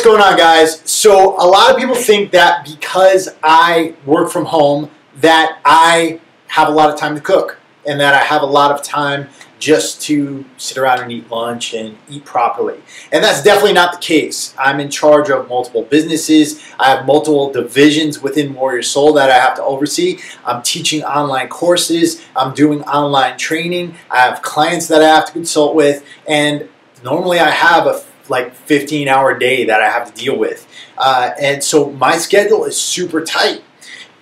going on, guys? So a lot of people think that because I work from home that I have a lot of time to cook and that I have a lot of time just to sit around and eat lunch and eat properly. And that's definitely not the case. I'm in charge of multiple businesses. I have multiple divisions within Warrior Soul that I have to oversee. I'm teaching online courses. I'm doing online training. I have clients that I have to consult with. And normally I have a 15-hour day that I have to deal with. And so my schedule is super tight.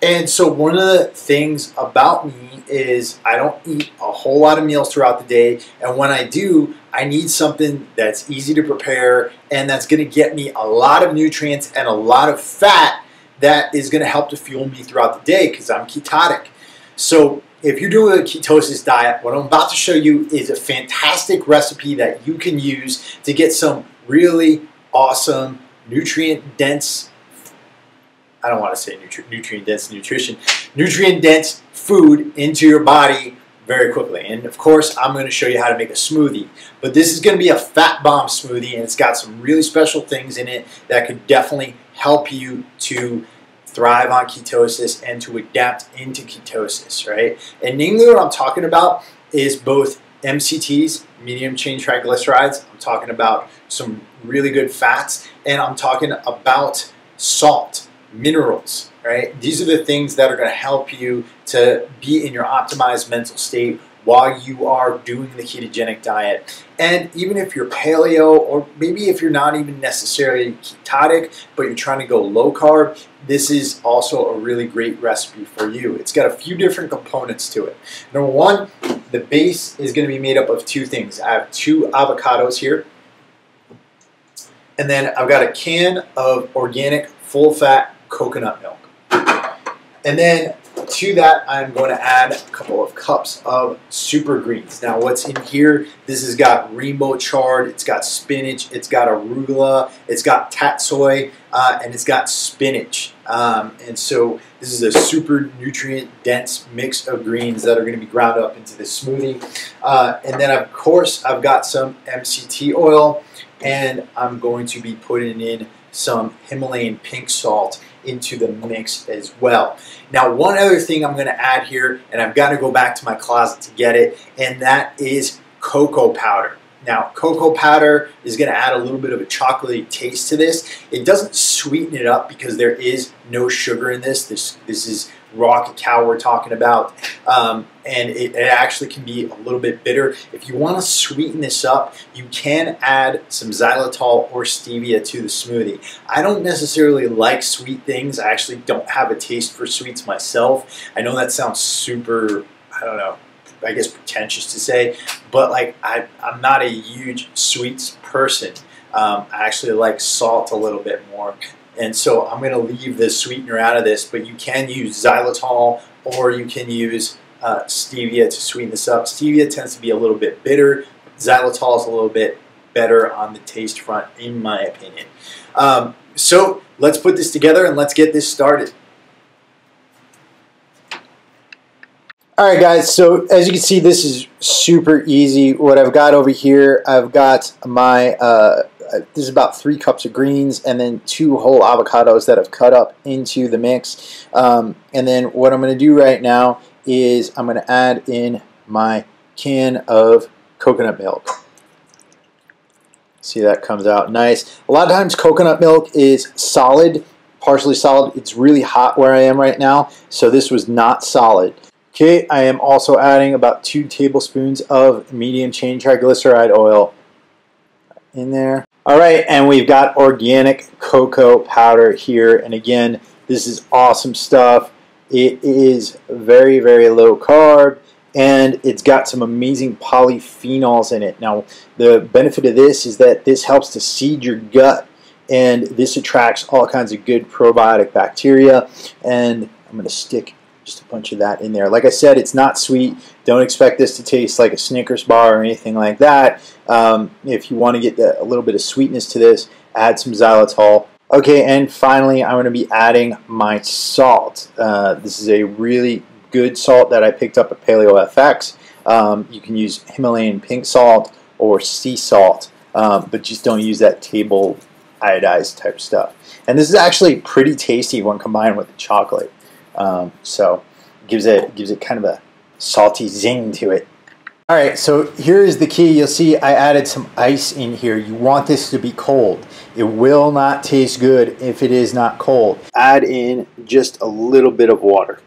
And so one of the things about me is I don't eat a whole lot of meals throughout the day. And when I do, I need something that's easy to prepare and that's going to get me a lot of nutrients and a lot of fat that is going to help to fuel me throughout the day because I'm ketotic. So if you're doing a ketosis diet, what I'm about to show you is a fantastic recipe that you can use to get some really awesome nutrient-dense, I don't want to say nutrient-dense nutrition, nutrient-dense food into your body very quickly. And of course, I'm going to show you how to make a smoothie. But this is going to be a fat bomb smoothie, and it's got some really special things in it that could definitely help you to thrive on ketosis and to adapt into ketosis, right? And namely what I'm talking about is both MCTs, medium chain triglycerides. I'm talking about some really good fats, and I'm talking about salt, minerals, right? These are the things that are going to help you to be in your optimized mental state while you are doing the ketogenic diet. And even if you're paleo, or maybe if you're not even necessarily ketotic, but you're trying to go low carb, this is also a really great recipe for you. It's got a few different components to it. Number one, the base is going to be made up of two things. I have 2 avocados here, and then I've got a can of organic full-fat coconut milk. And then to that, I'm going to add a couple of cups of super greens. Now what's in here, this has got rainbow chard, it's got spinach, it's got arugula, it's got tatsoi, and it's got spinach. And so this is a super nutrient dense mix of greens that are going to be ground up into this smoothie. And then of course I've got some MCT oil, and I'm going to be putting in some Himalayan pink salt into the mix as well. Now one other thing I'm going to add here, and I've got to go back to my closet to get it, and that is cocoa powder. Now cocoa powder is going to add a little bit of a chocolatey taste to this. It doesn't sweeten it up because there is no sugar in this. This is raw cacao we're talking about, and it actually can be a little bit bitter. If you want to sweeten this up, you can add some xylitol or stevia to the smoothie. I don't necessarily like sweet things. I actually don't have a taste for sweets myself. I know that sounds super, I don't know, I guess pretentious to say, but like I'm not a huge sweets person. I actually like salt a little bit more. And so I'm going to leave the sweetener out of this, but you can use xylitol or you can use stevia to sweeten this up. Stevia tends to be a little bit bitter. Xylitol is a little bit better on the taste front, in my opinion. So let's put this together and let's get this started. Alright guys, so as you can see, this is super easy. What I've got over here, I've got my this is about 3 cups of greens and then 2 whole avocados that I've cut up into the mix. And then what I'm going to do right now is I'm going to add in my can of coconut milk. See, that comes out nice. A lot of times coconut milk is solid, partially solid. It's really hot where I am right now, so this was not solid. Okay, I am also adding about 2 tablespoons of medium chain triglyceride oil in there. Alright, and we've got organic cocoa powder here, and again, this is awesome stuff. It is very, very low carb, and it's got some amazing polyphenols in it. Now, the benefit of this is that this helps to seed your gut, and this attracts all kinds of good probiotic bacteria, and I'm going to stick just a bunch of that in there. Like I said, it's not sweet. Don't expect this to taste like a Snickers bar or anything like that. If you want to get a little bit of sweetness to this, add some xylitol. Okay, and finally, I'm going to be adding my salt. This is a really good salt that I picked up at PaleoFX. You can use Himalayan pink salt or sea salt, but just don't use that table iodized type stuff. And this is actually pretty tasty when combined with the chocolate. So gives it kind of a salty zing to it. All right, so here is the key. You'll see I added some ice in here. You want this to be cold. It will not taste good if it is not cold. Add in just a little bit of water.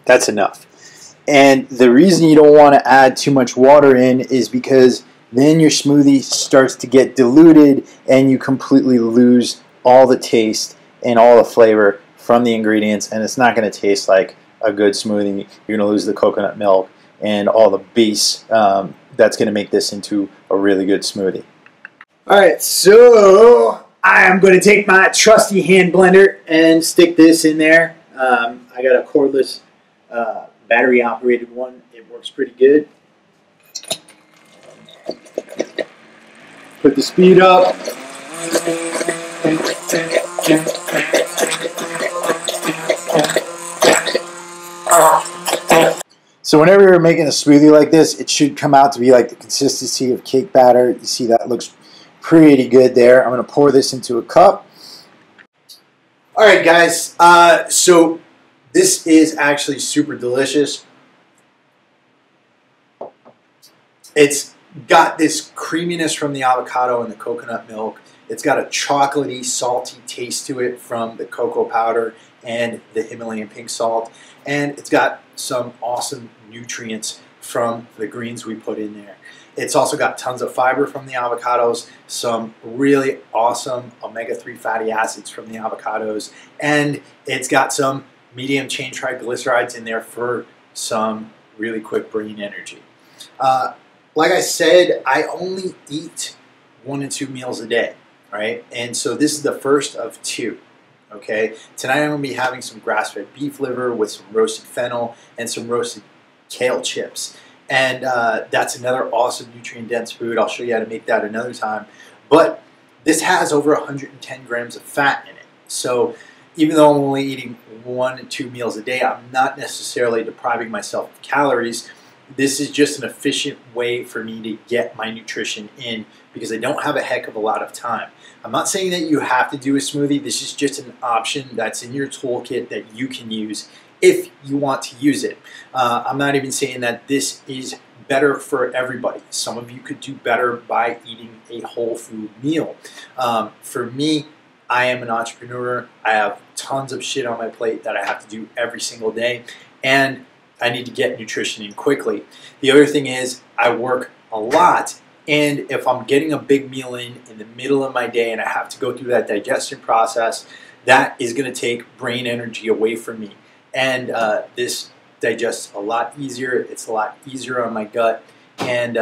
That's enough. And the reason you don't want to add too much water in is because then your smoothie starts to get diluted and you completely lose all the taste and all the flavor from the ingredients, and it's not going to taste like a good smoothie. You're going to lose the coconut milk and all the base that's going to make this into a really good smoothie. All right, so I am going to take my trusty hand blender and stick this in there. I got a cordless battery operated one. It works pretty good. Put the speed up. So whenever you're making a smoothie like this, it should come out to be like the consistency of cake batter. You see that looks pretty good there. I'm going to pour this into a cup. All right, guys. So this is actually super delicious. It's got this creaminess from the avocado and the coconut milk. It's got a chocolatey, salty taste to it from the cocoa powder and the Himalayan pink salt. And it's got some awesome nutrients from the greens we put in there. It's also got tons of fiber from the avocados, some really awesome omega-3 fatty acids from the avocados, and it's got some medium chain triglycerides in there for some really quick brain energy. Like I said, I only eat 1 to 2 meals a day, right? And so this is the first of 2. Okay, tonight I'm going to be having some grass-fed beef liver with some roasted fennel and some roasted kale chips. And that's another awesome nutrient-dense food. I'll show you how to make that another time. But this has over 110 grams of fat in it. So even though I'm only eating 1 to 2 meals a day, I'm not necessarily depriving myself of calories. This is just an efficient way for me to get my nutrition in because I don't have a heck of a lot of time. I'm not saying that you have to do a smoothie. This is just an option that's in your toolkit that you can use if you want to use it. I'm not even saying that this is better for everybody. Some of you could do better by eating a whole food meal. For me, I am an entrepreneur. I have tons of shit on my plate that I have to do every single day, and I need to get nutrition in quickly. The other thing is I work a lot, and if I'm getting a big meal in the middle of my day and I have to go through that digestion process, that is going to take brain energy away from me. And this digests a lot easier. It's a lot easier on my gut, and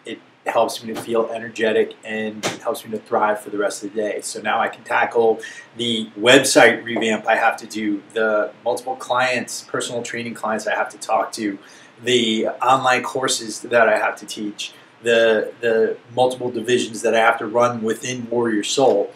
it helps me to feel energetic and it helps me to thrive for the rest of the day. So now I can tackle the website revamp I have to do, the multiple clients, personal training clients I have to talk to, the online courses that I have to teach, the multiple divisions that I have to run within Warrior Soul.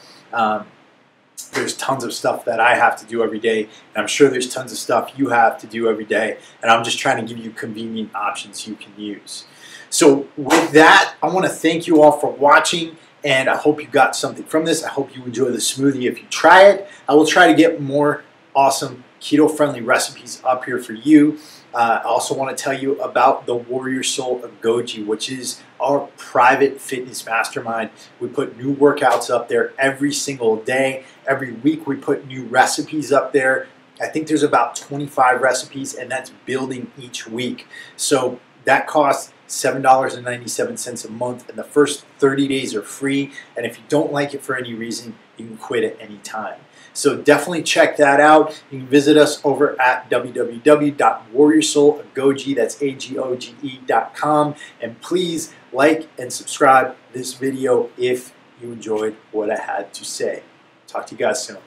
There's tons of stuff that I have to do every day, and I'm sure there's tons of stuff you have to do every day, and I'm just trying to give you convenient options you can use. So with that, I want to thank you all for watching, and I hope you got something from this. I hope you enjoy the smoothie if you try it. I will try to get more awesome keto-friendly recipes up here for you. I also want to tell you about the Warrior Soul of Goji, which is our private fitness mastermind. We put new workouts up there every single day. Every week we put new recipes up there. I think there's about 25 recipes, and that's building each week. So that costs $7.97 a month, and the first 30 days are free. And if you don't like it for any reason, you can quit at any time. So definitely check that out. You can visit us over at www.warriorsoulagoge, that's AGOGE.com. And please like and subscribe this video if you enjoyed what I had to say. Talk to you guys soon.